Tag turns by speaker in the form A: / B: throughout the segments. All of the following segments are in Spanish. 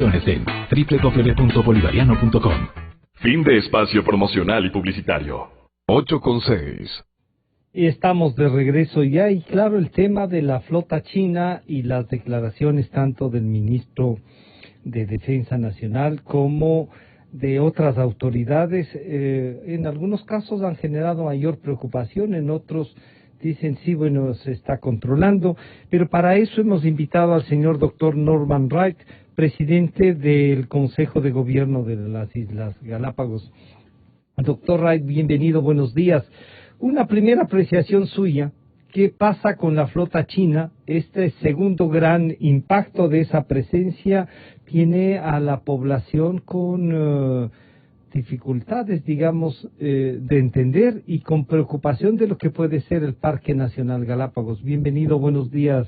A: Inscripciones en www.bolivariano.com.
B: Fin de espacio promocional y publicitario. 8:06.
C: Y estamos de regreso ya, y claro, el tema de la flota china y las declaraciones tanto del ministro de Defensa Nacional como de otras autoridades, en algunos casos han generado mayor preocupación, en otros dicen sí, bueno, se está controlando, pero para eso hemos invitado al señor doctor Norman Wright, presidente del Consejo de Gobierno de las Islas Galápagos. Doctor Wright, bienvenido, buenos días. Una primera apreciación suya, ¿qué pasa con la flota china? Este segundo gran impacto de esa presencia tiene a la población con dificultades, digamos, de entender y con preocupación de lo que puede ser el Parque Nacional Galápagos. Bienvenido, buenos días,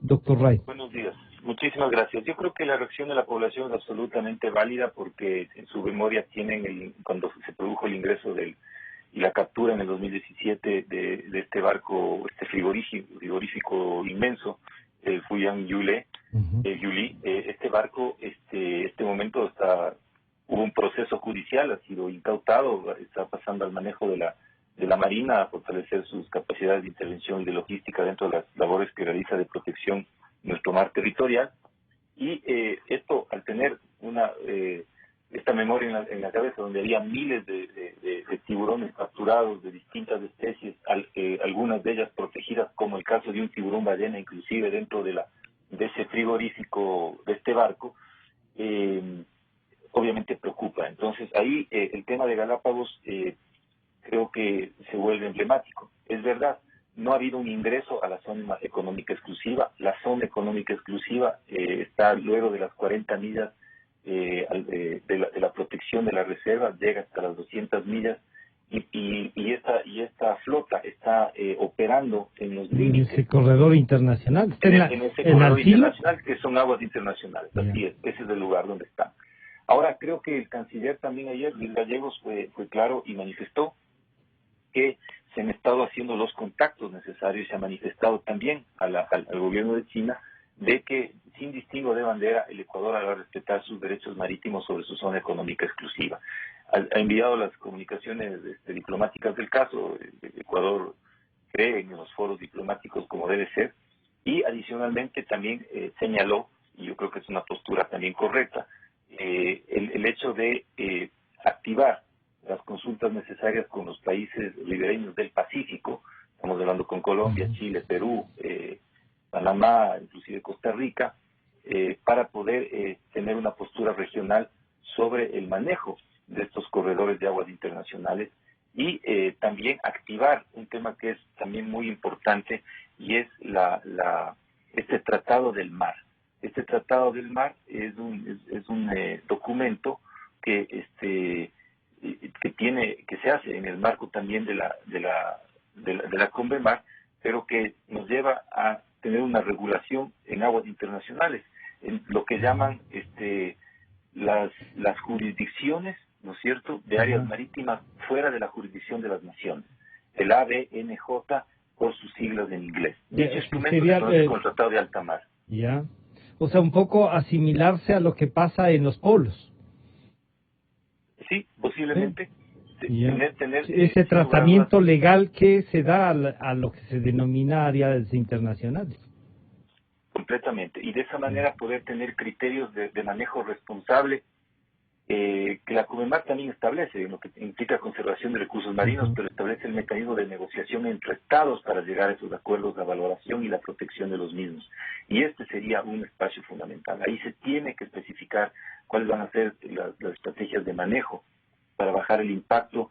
C: doctor Wright.
D: Buenos días, muchísimas gracias. Yo creo que la reacción de la población es absolutamente válida porque en su memoria tienen cuando se produjo el ingreso y la captura en el 2017 de este barco, este frigorífico inmenso, el Fuyang Yuli. Este barco, este momento hubo un proceso judicial, ha sido incautado, está pasando al manejo de la Marina a fortalecer sus capacidades de intervención y de logística dentro de las labores que realiza de protección de nuestro mar territorial. Y esto, al tener esta memoria en la cabeza, donde había miles de tiburones capturados de distintas especies, algunas de ellas protegidas, como el caso de un tiburón ballena, inclusive dentro de ese frigorífico de este barco, obviamente preocupa. Entonces ahí el tema de Galápagos creo que se vuelve emblemático. Es verdad, no ha habido un ingreso a la zona económica exclusiva. La zona económica exclusiva está luego de las 40 millas de la protección de la reserva, llega hasta las 200 millas y esta flota está operando en los límites.
C: En ese corredor internacional.
D: En ese corredor internacional, que son aguas internacionales. Yeah. Así es, ese es el lugar donde está. Ahora, creo que el canciller también ayer, Luis Gallegos, fue claro y manifestó que se han estado haciendo los contactos necesarios y se ha manifestado también al gobierno de China de que, sin distingo de bandera, el Ecuador hará respetar sus derechos marítimos sobre su zona económica exclusiva. Ha enviado las comunicaciones diplomáticas del caso. El Ecuador cree en los foros diplomáticos como debe ser, y adicionalmente también señaló, y yo creo que es una postura también correcta, el hecho de activar las consultas necesarias con los países ribereños del Pacífico. Estamos hablando con Colombia, Chile, Perú, Panamá, inclusive Costa Rica, para poder tener una postura regional sobre el manejo de estos corredores de aguas internacionales y también activar un tema que es también muy importante, y es este Tratado del Mar. Este Tratado del Mar es un documento que se hace en el marco también de la Convemar, pero que nos lleva a tener una regulación en aguas internacionales, en lo que llaman las jurisdicciones, ¿no es cierto?, de áreas marítimas fuera de la jurisdicción de las naciones, el ABNJ por sus siglas en inglés. Dicho instrumento se conoce como Tratado de Alta Mar.
C: Ya, o sea, un poco asimilarse a lo que pasa en los polos.
D: Sí, posiblemente.
C: Sí. Tener ese tratamiento legal que se da a lo que se denomina áreas internacionales.
D: Completamente. Y de esa manera poder tener criterios de manejo responsable que la CONVEMAR también establece, en lo que implica conservación de recursos marinos, pero establece el mecanismo de negociación entre estados para llegar a esos acuerdos, la valoración y la protección de los mismos. Y este sería un espacio fundamental. Ahí se tiene que especificar cuáles van a ser las estrategias de manejo para bajar el impacto,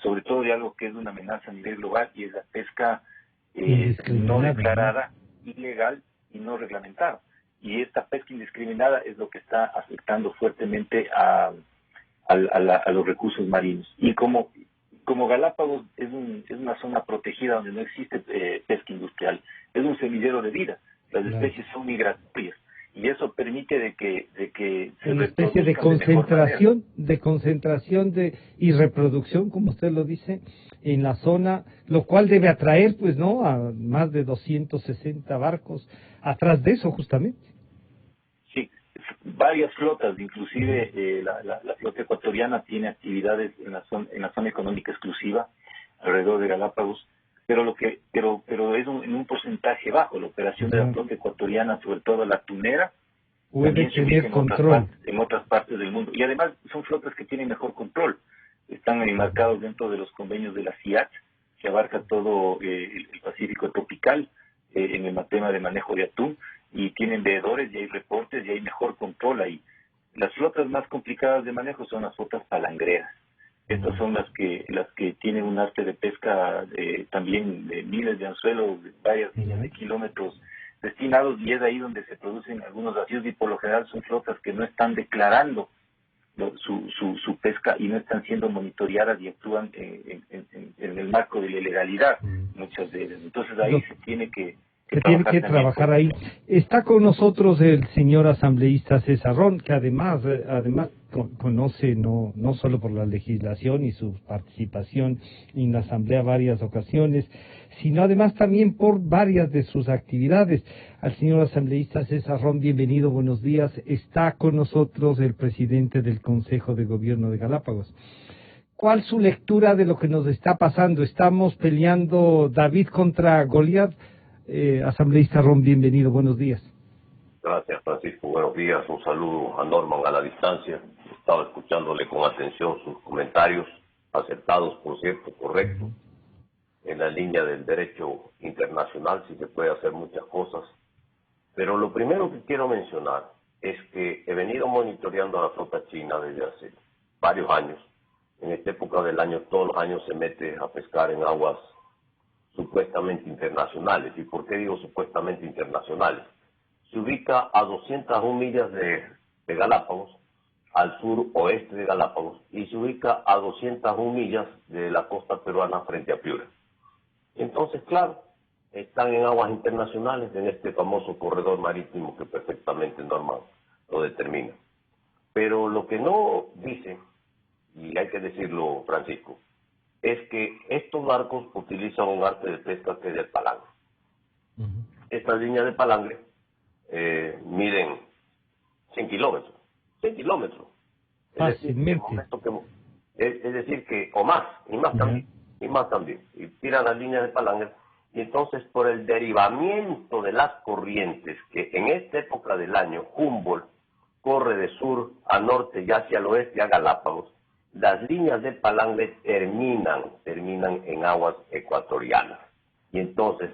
D: sobre todo de algo que es una amenaza a nivel global, y es la pesca no declarada, ilegal y no reglamentada. Y esta pesca indiscriminada es lo que está afectando fuertemente a los recursos marinos. Y como Galápagos es una zona protegida donde no existe pesca industrial, es un semillero de vida. Las especies son migratorias. Y eso permite de que se
C: una especie de concentración y reproducción, como usted lo dice, en la zona, lo cual debe atraer, pues, ¿no?, a más de 260 barcos atrás de eso, justamente.
D: Sí, varias flotas, inclusive la flota ecuatoriana tiene actividades en la zona económica exclusiva alrededor de Galápagos, pero es en un porcentaje bajo. La operación de la flota ecuatoriana, sobre todo la tunera,
C: puede tener control
D: en otras partes del mundo. Y además son flotas que tienen mejor control. Están enmarcados dentro de los convenios de la CIAT, que abarca todo el Pacífico tropical en el tema de manejo de atún, y tienen veedores y hay reportes y hay mejor control ahí. Las flotas más complicadas de manejo son las flotas palangreras. Estas son las que tienen un arte de pesca también de miles de anzuelos, de varias millas de kilómetros destinados, y es ahí donde se producen algunos vacíos, y por lo general son flotas que no están declarando su pesca y no están siendo monitoreadas y actúan en el marco de la ilegalidad, muchas de ellas. Entonces ahí se tiene que
C: trabajar ahí. Está con nosotros el señor asambleísta César Ron, que además conoce no solo por la legislación y su participación en la asamblea varias ocasiones, sino además también por varias de sus actividades. Al señor asambleísta César Ron, bienvenido, buenos días. Está con nosotros el presidente del Consejo de Gobierno de Galápagos. ¿Cuál su lectura de lo que nos está pasando? ¿Estamos peleando David contra Goliat? Asambleísta Ron, bienvenido, buenos días.
A: Gracias, Francisco, buenos días. Un saludo a Norman a la distancia. Estaba escuchándole con atención sus comentarios, acertados, por cierto, correctos, en la línea del derecho internacional. Sí se puede hacer muchas cosas, pero lo primero que quiero mencionar es que he venido monitoreando a la flota china desde hace varios años. En esta época del año, todos los años se mete a pescar en aguas supuestamente internacionales. ¿Y por qué digo supuestamente internacionales? Se ubica a 201 millas de Galápagos, al sur oeste de Galápagos, y se ubica a 201 millas de la costa peruana frente a Piura. Entonces, claro, están en aguas internacionales, en este famoso corredor marítimo que perfectamente normal lo determina. Pero lo que no dice, y hay que decirlo, Francisco, es que estos barcos utilizan un arte de pesca que es el palangre. Estas líneas de palangre miden 100 kilómetros. 100 kilómetros.
C: Fácilmente.
A: Es decir, que, o más, y más también. Y tiran las líneas de palangre, y entonces por el derivamiento de las corrientes, que en esta época del año, Humboldt corre de sur a norte y hacia el oeste a Galápagos, las líneas de palangre terminan en aguas ecuatorianas. Y entonces,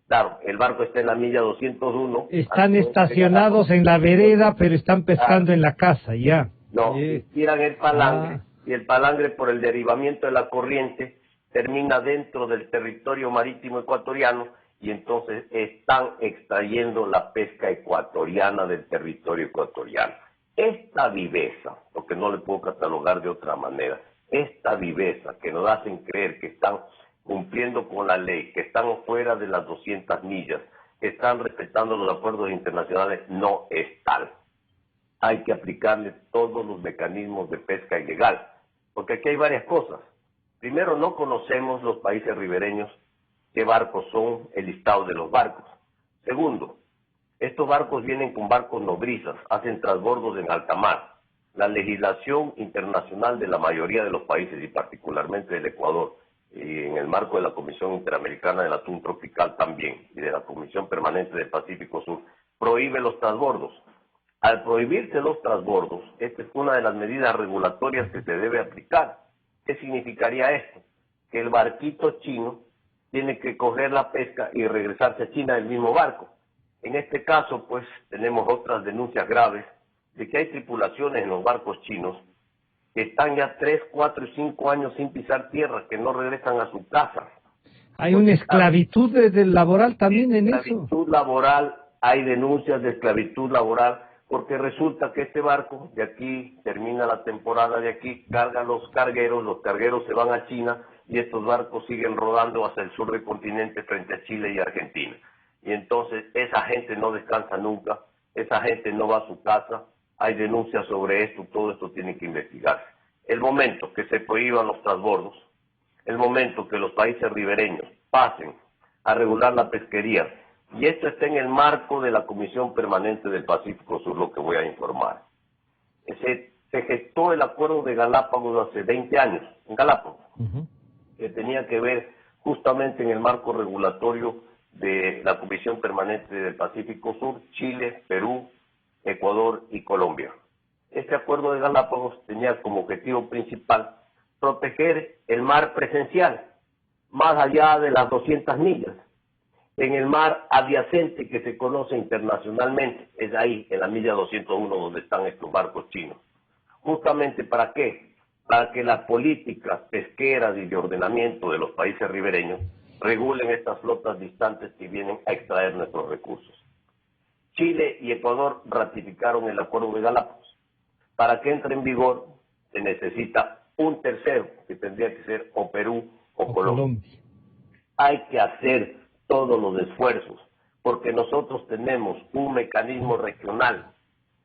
A: claro, el barco está en la milla 201.
C: Están estacionados en la vereda, pero están pescando en la casa, ya.
A: No, tiran el palangre, y el palangre por el derivamiento de la corriente termina dentro del territorio marítimo ecuatoriano, y entonces están extrayendo la pesca ecuatoriana del territorio ecuatoriano. Esta viveza, porque no le puedo catalogar de otra manera, esta viveza que nos hacen creer que están cumpliendo con la ley, que están fuera de las 200 millas, que están respetando los acuerdos internacionales, no es tal. Hay que aplicarle todos los mecanismos de pesca ilegal, porque aquí hay varias cosas. Primero, no conocemos los países ribereños qué barcos son, el listado de los barcos. Segundo, estos barcos vienen con barcos nodrizas, hacen transbordos en alta mar. La legislación internacional de la mayoría de los países, y particularmente del Ecuador, y en el marco de la Comisión Interamericana del Atún Tropical también, y de la Comisión Permanente del Pacífico Sur, prohíbe los transbordos. Al prohibirse los transbordos, esta es una de las medidas regulatorias que se debe aplicar. ¿Qué significaría esto? Que el barquito chino tiene que coger la pesca y regresarse a China del mismo barco. En este caso, pues, tenemos otras denuncias graves de que hay tripulaciones en los barcos chinos que están ya 3, 4 y 5 años sin pisar tierra, que no regresan a su casa.
C: ¿Hay una esclavitud laboral también en eso?
A: Esclavitud laboral, hay denuncias de esclavitud laboral, porque resulta que este barco, de aquí termina la temporada, de aquí carga los cargueros se van a China, y estos barcos siguen rodando hacia el sur del continente frente a Chile y Argentina. Y entonces esa gente no descansa nunca, esa gente no va a su casa, hay denuncias sobre esto, todo esto tiene que investigarse. El momento que se prohíban los transbordos, el momento que los países ribereños pasen a regular la pesquería Y esto está en el marco de la Comisión Permanente del Pacífico Sur, lo que voy a informar. Se gestó el Acuerdo de Galápagos hace 20 años, en Galápagos, que tenía que ver justamente en el marco regulatorio de la Comisión Permanente del Pacífico Sur, Chile, Perú, Ecuador y Colombia. Este Acuerdo de Galápagos tenía como objetivo principal proteger el mar presencial, más allá de las 200 millas, en el mar adyacente que se conoce internacionalmente, es ahí, en la milla 201, donde están estos barcos chinos. Justamente, ¿para qué? Para que las políticas pesqueras y de ordenamiento de los países ribereños regulen estas flotas distantes que vienen a extraer nuestros recursos. Chile y Ecuador ratificaron el Acuerdo de Galápagos. Para que entre en vigor se necesita un tercero, que tendría que ser o Perú o Colombia. Hay que hacer todos los esfuerzos, porque nosotros tenemos un mecanismo regional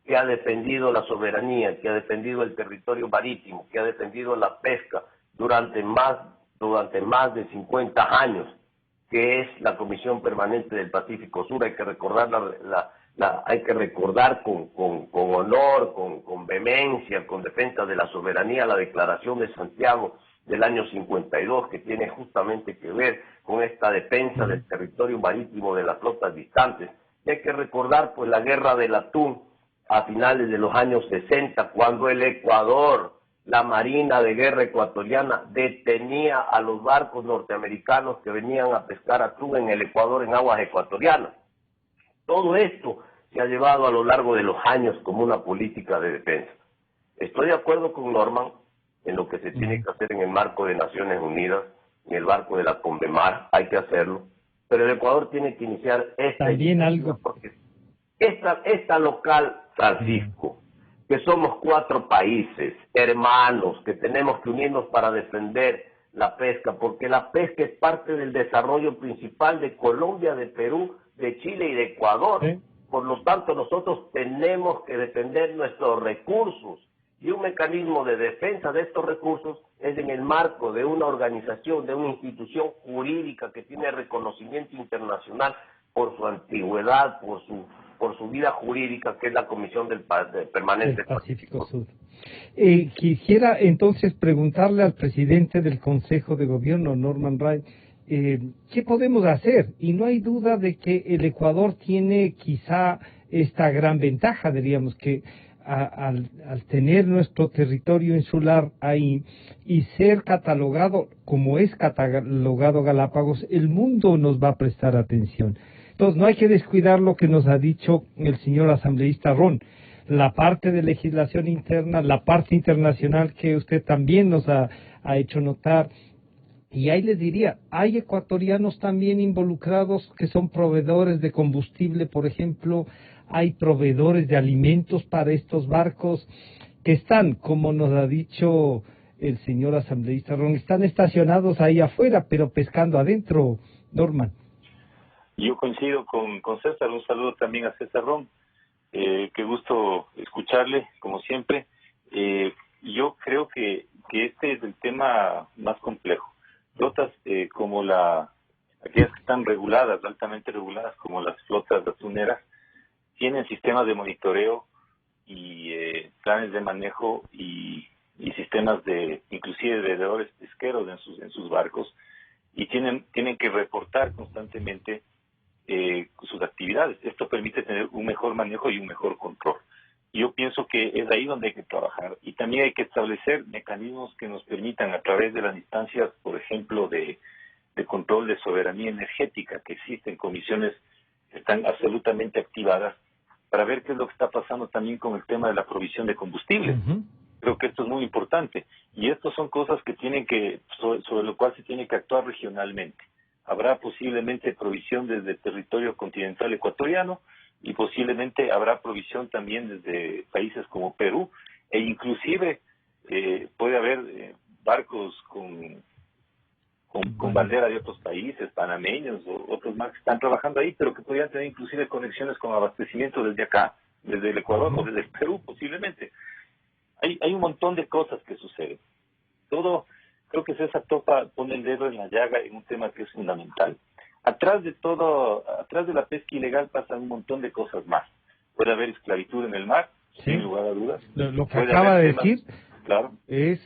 A: que ha defendido la soberanía, que ha defendido el territorio marítimo, que ha defendido la pesca durante más de 50 años, que es la Comisión Permanente del Pacífico Sur. Hay que recordar hay que recordar con honor, con vehemencia, con defensa de la soberanía, la Declaración de Santiago del año 52, que tiene justamente que ver con esta defensa del territorio marítimo de las flotas distantes. Y hay que recordar pues la Guerra del Atún a finales de los años 60, cuando el Ecuador, la Marina de Guerra ecuatoriana, detenía a los barcos norteamericanos que venían a pescar atún en el Ecuador, en aguas ecuatorianas. Todo esto se ha llevado a lo largo de los años como una política de defensa. Estoy de acuerdo con Norman en lo que se tiene que hacer en el marco de Naciones Unidas, en el marco de la CONVEMAR, hay que hacerlo, pero el Ecuador tiene que iniciar esta local, Francisco, que somos 4 países hermanos, que tenemos que unirnos para defender la pesca, porque la pesca es parte del desarrollo principal de Colombia, de Perú, de Chile y de Ecuador. Por lo tanto, nosotros tenemos que defender nuestros recursos, y un mecanismo de defensa de estos recursos es en el marco de una organización, de una institución jurídica que tiene reconocimiento internacional por su antigüedad, por su vida jurídica, que es la Comisión Permanente del Pacífico Sur.
C: Quisiera entonces preguntarle al presidente del Consejo de Gobierno, Norman Wright, ¿qué podemos hacer? Y no hay duda de que el Ecuador tiene quizá esta gran ventaja, diríamos, que al tener nuestro territorio insular ahí y ser catalogado como es catalogado Galápagos, el mundo nos va a prestar atención. Entonces no hay que descuidar lo que nos ha dicho el señor asambleísta Ron, la parte de legislación interna, la parte internacional que usted también nos ha hecho notar. Y ahí les diría, hay ecuatorianos también involucrados que son proveedores de combustible, por ejemplo, hay proveedores de alimentos para estos barcos que están, como nos ha dicho el señor asambleísta Ron, están estacionados ahí afuera, pero pescando adentro, Norman.
D: Yo coincido con César, un saludo también a César Ron, qué gusto escucharle, como siempre. Yo creo que este es el tema más complejo. Flotas como aquellas que están reguladas, altamente reguladas, como las flotas atuneras, tienen sistemas de monitoreo y planes de manejo y sistemas inclusive de veedores pesqueros en sus barcos, y tienen que reportar constantemente sus actividades. Esto permite tener un mejor manejo y un mejor control. Yo pienso que es ahí donde hay que trabajar, y también hay que establecer mecanismos que nos permitan, a través de las instancias, por ejemplo, de control de soberanía energética, que existen comisiones que están absolutamente activadas, para ver qué es lo que está pasando también con el tema de la provisión de combustible. Creo que esto es muy importante, y estas son cosas que sobre lo cual se tiene que actuar regionalmente. Habrá posiblemente provisión desde el territorio continental ecuatoriano, y posiblemente habrá provisión también desde países como Perú, e inclusive puede haber barcos con bandera de otros países, panameños o otros más que están trabajando ahí, pero que podrían tener inclusive conexiones con abastecimiento desde acá, desde el Ecuador o desde el Perú posiblemente. Hay un montón de cosas que suceden. Creo que César pone el dedo en la llaga en un tema que es fundamental. atrás de la pesca ilegal pasan un montón de cosas más. Puede haber esclavitud en el mar,
C: Sí.
D: sin lugar a dudas.
C: Lo que
D: Puede
C: acaba
D: haber
C: de
D: temas,
C: decir
D: claro,
C: es...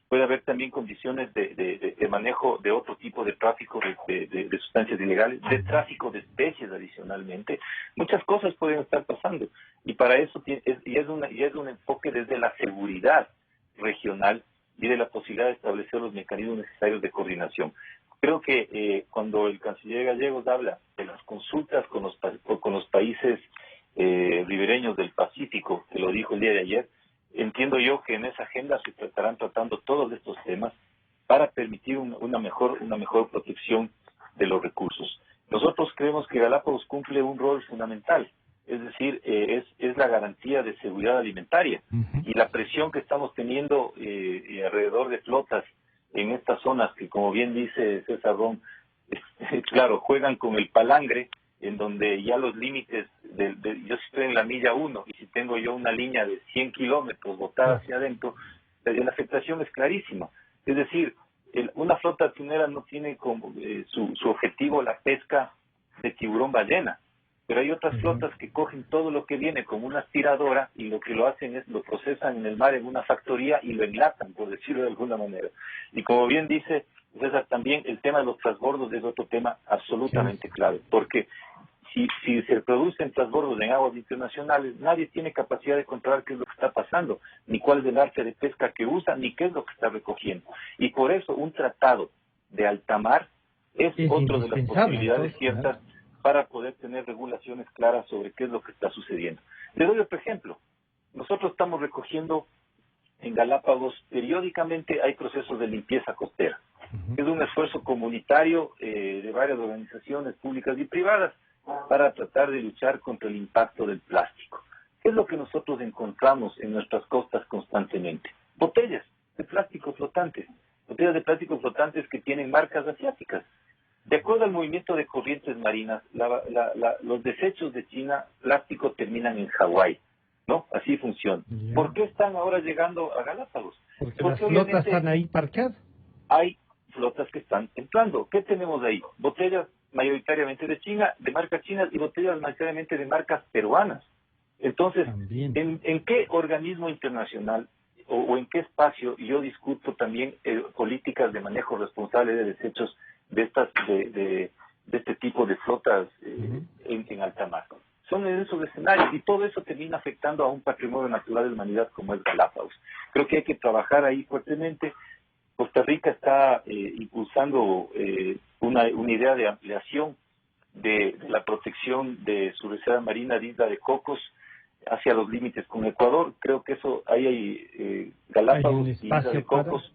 D: puede haber también condiciones de manejo de otro tipo de tráfico de sustancias ilegales, de tráfico de especies adicionalmente. Muchas cosas pueden estar pasando. Y para eso es un enfoque desde la seguridad regional y de la posibilidad de establecer los mecanismos necesarios de coordinación. Creo que cuando el canciller Gallegos habla de las consultas con los países ribereños del Pacífico, que lo dijo el día de ayer, entiendo yo que en esa agenda se estarán tratando todos estos temas para permitir una mejor protección de los recursos. Nosotros creemos que Galápagos cumple un rol fundamental, es decir, es la garantía de seguridad alimentaria. Y la presión que estamos teniendo alrededor de flotas en estas zonas que, como bien dice César Ron, claro, juegan con el palangre, en donde ya los límites, yo estoy en la milla 1 y si tengo yo una línea de 100 kilómetros botada hacia adentro, la afectación es clarísima. Es decir, una flota atunera no tiene como su objetivo la pesca de tiburón ballena, pero hay otras flotas que cogen todo lo que viene como una aspiradora y lo que lo hacen es lo procesan en el mar en una factoría y lo enlatan, por decirlo de alguna manera. Y como bien dice César, también el tema de los transbordos es otro tema absolutamente clave, porque si se producen transbordos en aguas internacionales, nadie tiene capacidad de controlar qué es lo que está pasando, ni cuál es el arte de pesca que usa, ni qué es lo que está recogiendo. Y por eso un tratado de alta mar es otro de las posibilidades ciertas para poder tener regulaciones claras sobre qué es lo que está sucediendo. Le doy otro ejemplo. Nosotros estamos recogiendo en Galápagos, periódicamente hay procesos de limpieza costera. Es un esfuerzo comunitario de varias organizaciones públicas y privadas para tratar de luchar contra el impacto del plástico. ¿Qué es lo que nosotros encontramos en nuestras costas constantemente? Botellas de plástico flotantes. Botellas de plástico flotantes que tienen marcas asiáticas. De acuerdo al movimiento de corrientes marinas, los desechos de China plástico terminan en Hawái, ¿no? Así funciona.
C: Yeah.
D: ¿Por qué están ahora llegando a Galápagos?
C: Porque las flotas están ahí parqueadas.
D: Hay flotas que están entrando. ¿Qué tenemos ahí? Botellas mayoritariamente de China, de marcas chinas, y botellas mayoritariamente de marcas peruanas. Entonces, ¿en qué organismo internacional o en qué espacio yo discuto también políticas de manejo responsable de desechos de este tipo de flotas en alta mar? Son en esos escenarios y todo eso termina afectando a un patrimonio natural de la humanidad como es Galápagos. Creo que hay que trabajar ahí fuertemente. Costa Rica está impulsando una idea de ampliación de la protección de su reserva marina de Isla de Cocos hacia los límites con Ecuador. Creo que eso hay Galápagos y Isla de Cocos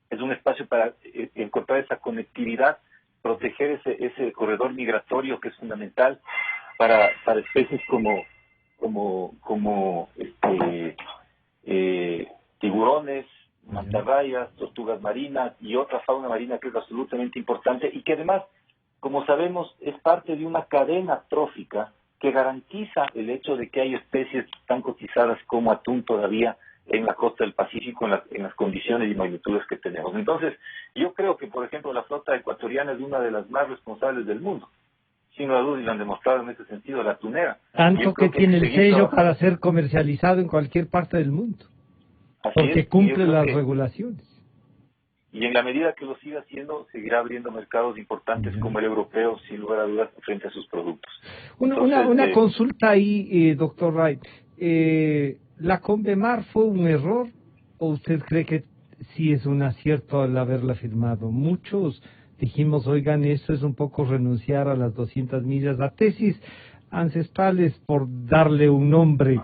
D: es un espacio para encontrar esa conectividad, proteger ese corredor migratorio que es fundamental para especies como tiburones, mantarrayas, tortugas marinas y otra fauna marina que es absolutamente importante y que además, como sabemos, es parte de una cadena trófica que garantiza el hecho de que hay especies tan cotizadas como atún todavía en la costa del Pacífico en las condiciones y magnitudes que tenemos. Entonces, yo creo que, por ejemplo, la flota ecuatoriana es una de las más responsables del mundo. Sin duda, y lo han demostrado en ese sentido, la tunera.
C: Tanto que tiene el sello para ser comercializado en cualquier parte del mundo. Porque cumple las regulaciones.
D: Y en la medida que lo siga haciendo, seguirá abriendo mercados importantes como el europeo, sin lugar a dudas, frente a sus productos.
C: Una consulta ahí, doctor Wright. ¿La Convemar fue un error o usted cree que sí es un acierto al haberla firmado? Muchos dijimos, oigan, esto es un poco renunciar a las 200 millas, a tesis ancestrales por darle un nombre.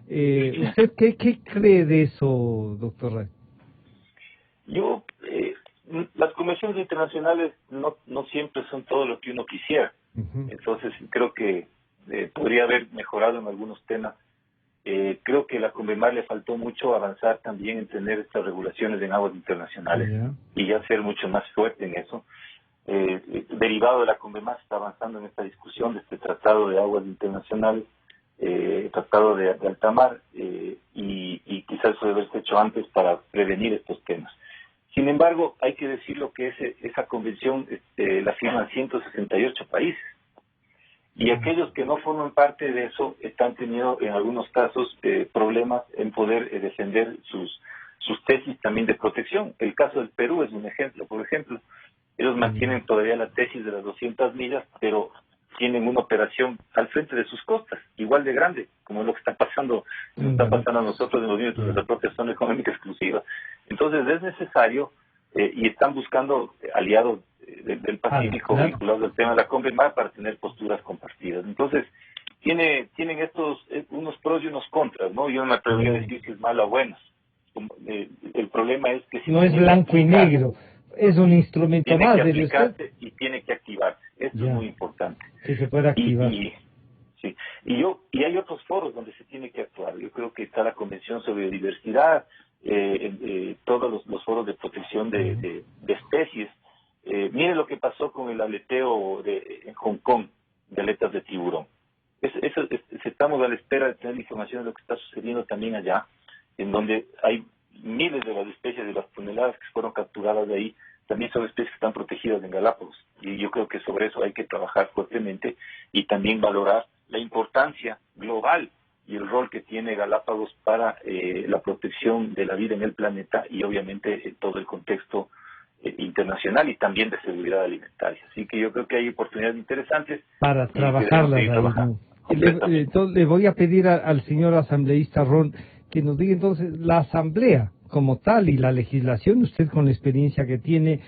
C: ¿Usted qué cree de eso, doctor Wright?
D: Yo, las convenciones internacionales no siempre son todo lo que uno quisiera. Entonces, creo que podría haber mejorado en algunos temas. Creo que a la Convemar le faltó mucho avanzar también en tener estas regulaciones en aguas internacionales y ya ser mucho más fuerte en eso. Derivado de la Convemar se está avanzando en esta discusión de este tratado de aguas internacionales, tratado de alta mar, y quizás eso debe haberse hecho antes para prevenir estos temas. Sin embargo, hay que decirlo que esa convención la firman 168 países. Y aquellos que no forman parte de eso están teniendo en algunos casos problemas en poder defender sus tesis también de protección. El caso del Perú es un ejemplo. Por ejemplo, ellos mantienen todavía la tesis de las 200 millas, pero tienen una operación al frente de sus costas, igual de grande, como es lo que está pasando, nos está pasando a nosotros en los límites de la propia zona económica exclusiva. Entonces es necesario, y están buscando aliados del Pacífico vinculados al tema de la CONVEMAR para tener posturas compartidas. Entonces, tienen estos unos pros y unos contras, ¿no? Yo no me atrevería a decir si es malo o bueno. El problema es que si
C: no es blanco y negro, es un instrumento
D: tiene
C: más
D: que
C: de
D: aplicarse y tiene que activarse. Esto es muy importante.
C: Que se pueda activar.
D: Sí. Y hay otros foros donde se tiene que actuar. Yo creo que está la Convención sobre Biodiversidad, todos los foros de protección de especies. Mire lo que pasó con el aleteo en Hong Kong, de aletas de tiburón. Estamos a la espera de tener información de lo que está sucediendo también allá, en donde hay miles de las especies, de las toneladas que fueron capturadas de ahí, también son especies que están protegidas en Galápagos. Y yo creo que sobre eso hay que trabajar fuertemente y también valorar la importancia global y el rol que tiene Galápagos para la protección de la vida en el planeta y obviamente todo el contexto internacional y también de seguridad alimentaria. Así que yo creo que hay oportunidades interesantes
C: para trabajarlas ahí. Entonces, le voy a pedir al señor asambleísta Ron que nos diga entonces la asamblea como tal y la legislación, usted con la experiencia que tiene,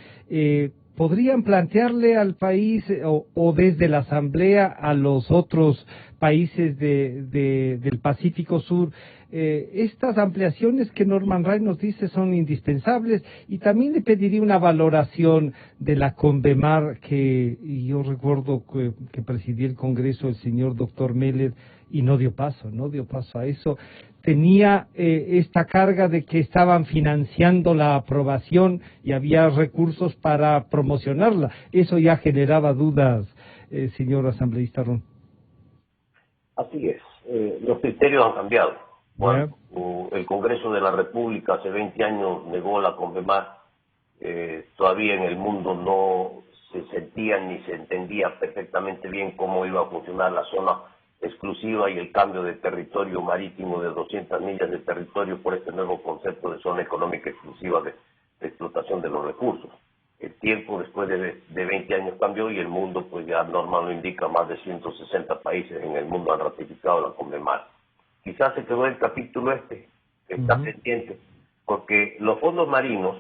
C: ¿podrían plantearle al país o desde la asamblea a los otros países del Pacífico Sur estas ampliaciones que Norman Ray nos dice son indispensables? Y también le pediría una valoración de la CONVEMAR que yo recuerdo que presidía el Congreso el señor doctor Meller y no dio paso a eso. Tenía esta carga de que estaban financiando la aprobación y había recursos para promocionarla. Eso ya generaba dudas, señor asambleísta Ron.
A: Así es. Los criterios han cambiado. Bueno, el Congreso de la República hace 20 años negó la CONVEMAR. Todavía en el mundo no se sentía ni se entendía perfectamente bien cómo iba a funcionar la zona exclusiva y el cambio de territorio marítimo de 200 millas de territorio por este nuevo concepto de zona económica exclusiva de explotación de los recursos. El tiempo después de 20 años cambió y el mundo, pues ya Norma lo indica, más de 160 países en el mundo han ratificado la CONVEMAR. Quizás se quedó el capítulo que está pendiente, porque los fondos marinos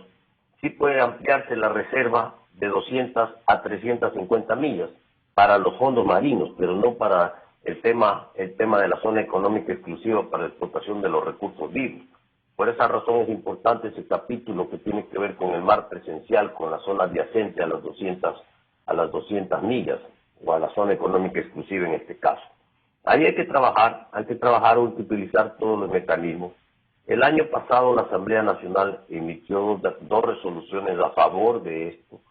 A: sí puede ampliarse la reserva de 200 a 350 millas para los fondos marinos, pero no para el tema de la zona económica exclusiva para la explotación de los recursos vivos. Por esa razón es importante ese capítulo que tiene que ver con el mar presencial, con la zona adyacente a las 200 millas, o a la zona económica exclusiva en este caso. Ahí hay que trabajar, utilizar todos los mecanismos. El año pasado la Asamblea Nacional emitió dos resoluciones a favor de esto.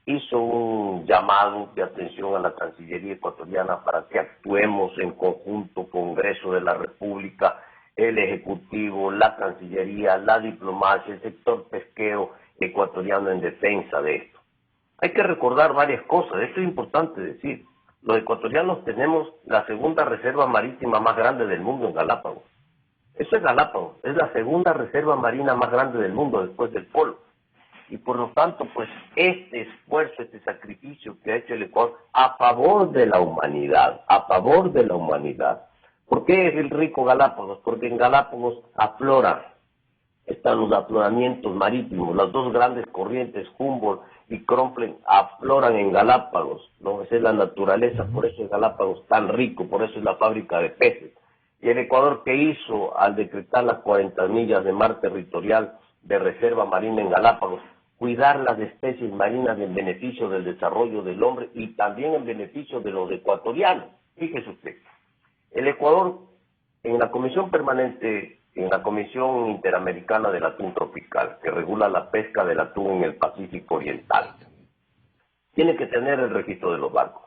A: Hizo un llamado de atención a la Cancillería ecuatoriana para que actuemos en conjunto, Congreso de la República, el Ejecutivo, la Cancillería, la diplomacia, el sector pesquero ecuatoriano en defensa de esto. Hay que recordar varias cosas, esto es importante decir. Los ecuatorianos tenemos la segunda reserva marítima más grande del mundo en Galápagos. Eso es Galápagos, es la segunda reserva marina más grande del mundo después del Polo. Y por lo tanto, pues este esfuerzo, este sacrificio que ha hecho el Ecuador a favor de la humanidad, ¿Por qué es el rico Galápagos? Porque en Galápagos están los afloramientos marítimos, las dos grandes corrientes, Humboldt y Cronflen, afloran en Galápagos, ¿no? Esa es la naturaleza, por eso es Galápagos tan rico, por eso es la fábrica de peces. Y el Ecuador, ¿qué hizo al decretar las 40 millas de mar territorial de reserva marina en Galápagos? Cuidar las especies marinas en beneficio del desarrollo del hombre y también en beneficio de los ecuatorianos. Fíjese usted, el Ecuador, en la Comisión Permanente, en la Comisión Interamericana del Atún Tropical, que regula la pesca del atún en el Pacífico Oriental, tiene que tener el registro de los barcos.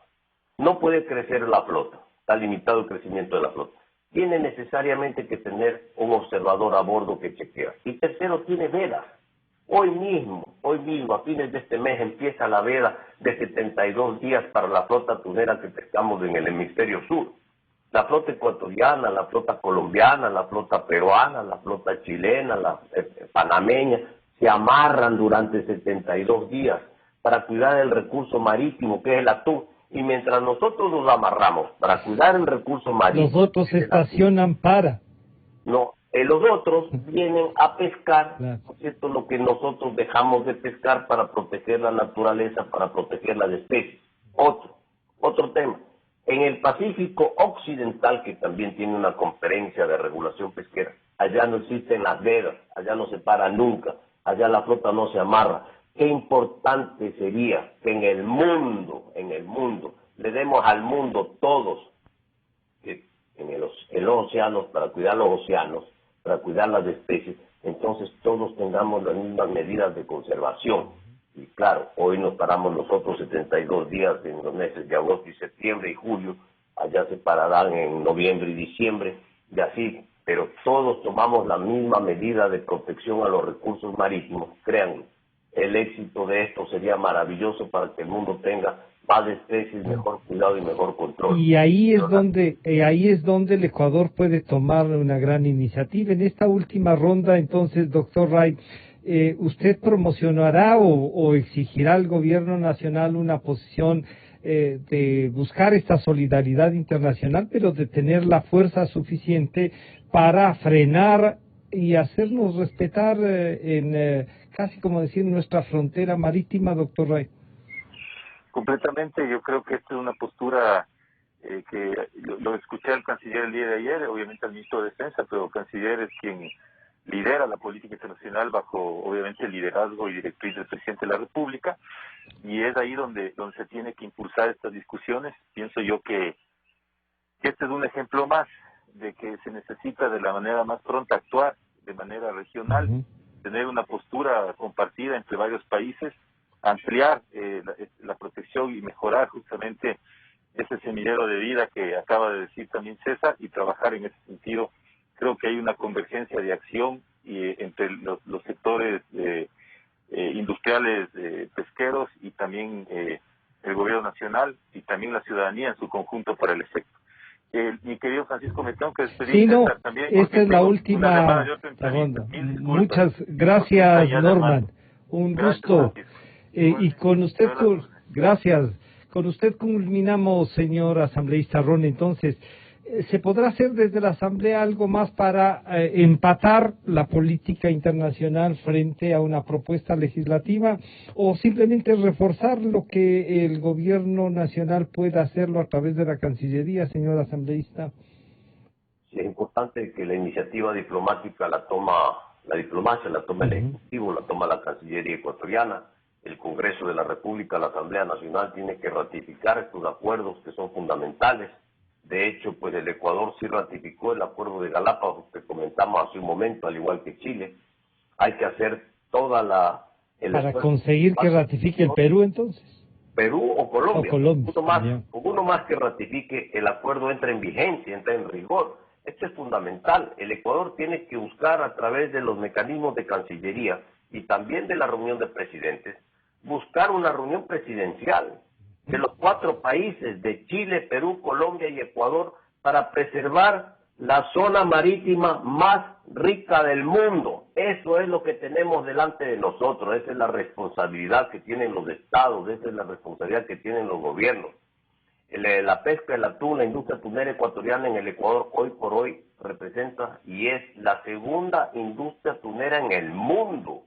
A: No puede crecer la flota, está limitado el crecimiento de la flota. Tiene necesariamente que tener un observador a bordo que chequea. Y tercero, tiene velas. Hoy mismo, a fines de este mes, empieza la veda de 72 días para la flota tunera que pescamos en el hemisferio sur. La flota ecuatoriana, la flota colombiana, la flota peruana, la flota chilena, la panameña, se amarran durante 72 días para cuidar el recurso marítimo que es el atún. Y mientras nosotros nos amarramos para cuidar el recurso marítimo...
C: Los otros se estacionan para...
A: No, los otros vienen a pescar,
C: Claro.
A: ¿no es cierto?, lo que nosotros dejamos de pescar para proteger la naturaleza, para proteger las especies. Otro tema. En el Pacífico Occidental, que también tiene una conferencia de regulación pesquera, allá no existen las vedas, allá no se para nunca, allá la flota no se amarra. Qué importante sería que en el mundo, le demos al mundo todos, en los océanos, para cuidar los océanos, para cuidar las especies, entonces todos tengamos las mismas medidas de conservación. Y claro, hoy nos paramos nosotros 72 días en los meses de agosto y septiembre y julio, allá se pararán en noviembre y diciembre, y así, pero todos tomamos la misma medida de protección a los recursos marítimos. Créanme, el éxito de esto sería maravilloso para que el mundo tenga más especies, mejor cuidado y mejor control.
C: Y ahí es donde el Ecuador puede tomar una gran iniciativa. En esta última ronda, entonces, doctor Ray, ¿usted promocionará o exigirá al gobierno nacional una posición de buscar esta solidaridad internacional, pero de tener la fuerza suficiente para frenar y hacernos respetar casi como decir nuestra frontera marítima, doctor Ray?
D: Completamente, yo creo que esta es una postura que lo escuché al canciller el día de ayer, obviamente al ministro de Defensa, pero el canciller es quien lidera la política internacional bajo, obviamente, el liderazgo y directriz del presidente de la República, y es ahí donde se tiene que impulsar estas discusiones. Pienso yo que este es un ejemplo más de que se necesita de la manera más pronta actuar de manera regional, tener una postura compartida entre varios países, ampliar la protección y mejorar justamente ese semillero de vida que acaba de decir también César, y trabajar en ese sentido. Creo que hay una convergencia de acción entre los sectores industriales, pesqueros, y también el gobierno nacional y también la ciudadanía en su conjunto para el efecto. Mi querido Francisco, me tengo que despedir.
C: Sí, no,
D: también,
C: esta es la última ronda. Muchas gracias, Norman. Un gusto. Y con usted, gracias. Con usted culminamos, señor asambleísta Ron. Entonces, ¿se podrá hacer desde la Asamblea algo más para empatar la política internacional frente a una propuesta legislativa, o simplemente reforzar lo que el gobierno nacional pueda hacerlo a través de la Cancillería, señor asambleísta?
A: Sí, es importante que la iniciativa diplomática la toma la diplomacia, la toma el Ejecutivo, la toma la Cancillería ecuatoriana, el Congreso de la República, la Asamblea Nacional tiene que ratificar estos acuerdos que son fundamentales. De hecho, pues el Ecuador sí ratificó el acuerdo de Galápagos que comentamos hace un momento, al igual que Chile. Hay que hacer toda
C: para conseguir que ratifique el Perú, entonces.
A: Perú o Colombia.
C: Uno
A: más que ratifique, el acuerdo entra en vigencia, entra en rigor. Esto es fundamental. El Ecuador tiene que buscar a través de los mecanismos de Cancillería y también de la reunión de presidentes, buscar una reunión presidencial de los 4 países de Chile, Perú, Colombia y Ecuador para preservar la zona marítima más rica del mundo. Eso es lo que tenemos delante de nosotros, esa es la responsabilidad que tienen los estados, esa es la responsabilidad que tienen los gobiernos. La pesca, el atún, la industria tunera ecuatoriana en el Ecuador hoy por hoy representa y es la segunda industria tunera en el mundo.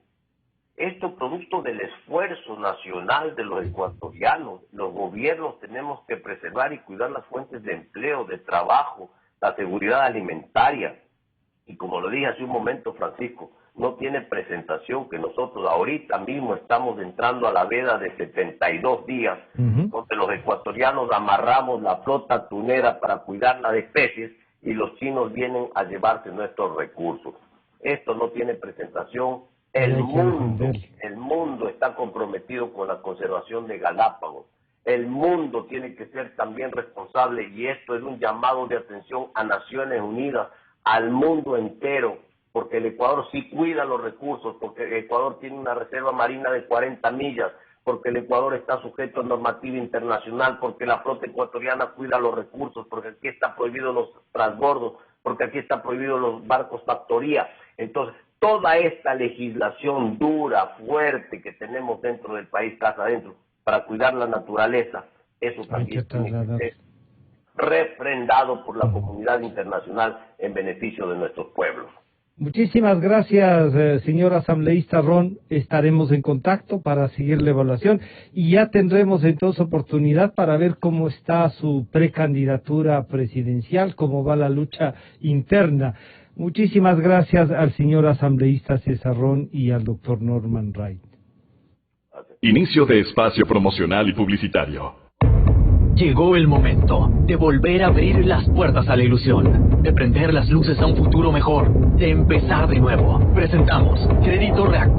A: Esto producto del esfuerzo nacional de los ecuatorianos. Los gobiernos tenemos que preservar y cuidar las fuentes de empleo, de trabajo, la seguridad alimentaria. Y como lo dije hace un momento, Francisco, no tiene presentación que nosotros ahorita mismo estamos entrando a la veda de 72 días, donde los ecuatorianos amarramos la flota tunera para cuidar las especies y los chinos vienen a llevarse nuestros recursos. Esto no tiene presentación. El mundo está comprometido con la conservación de Galápagos. El mundo tiene que ser también responsable y esto es un llamado de atención a Naciones Unidas, al mundo entero, porque el Ecuador sí cuida los recursos, porque el Ecuador tiene una reserva marina de 40 millas, porque el Ecuador está sujeto a normativa internacional, porque la flota ecuatoriana cuida los recursos, porque aquí está prohibido los transbordos, porque aquí está prohibido los barcos factoría. Entonces, toda esta legislación dura, fuerte que tenemos dentro del país, casa adentro, para cuidar la naturaleza, eso también tiene que ser refrendado por la comunidad internacional en beneficio de nuestros pueblos.
C: Muchísimas gracias, señor asambleísta Ron. Estaremos en contacto para seguir la evaluación y ya tendremos entonces oportunidad para ver cómo está su precandidatura presidencial, cómo va la lucha interna. Muchísimas gracias al señor asambleísta César Ron y al doctor Norman Wright.
B: Inicio de espacio promocional y publicitario.
E: Llegó el momento de volver a abrir las puertas a la ilusión, de prender las luces a un futuro mejor, de empezar de nuevo. Presentamos Crédito Reactivo.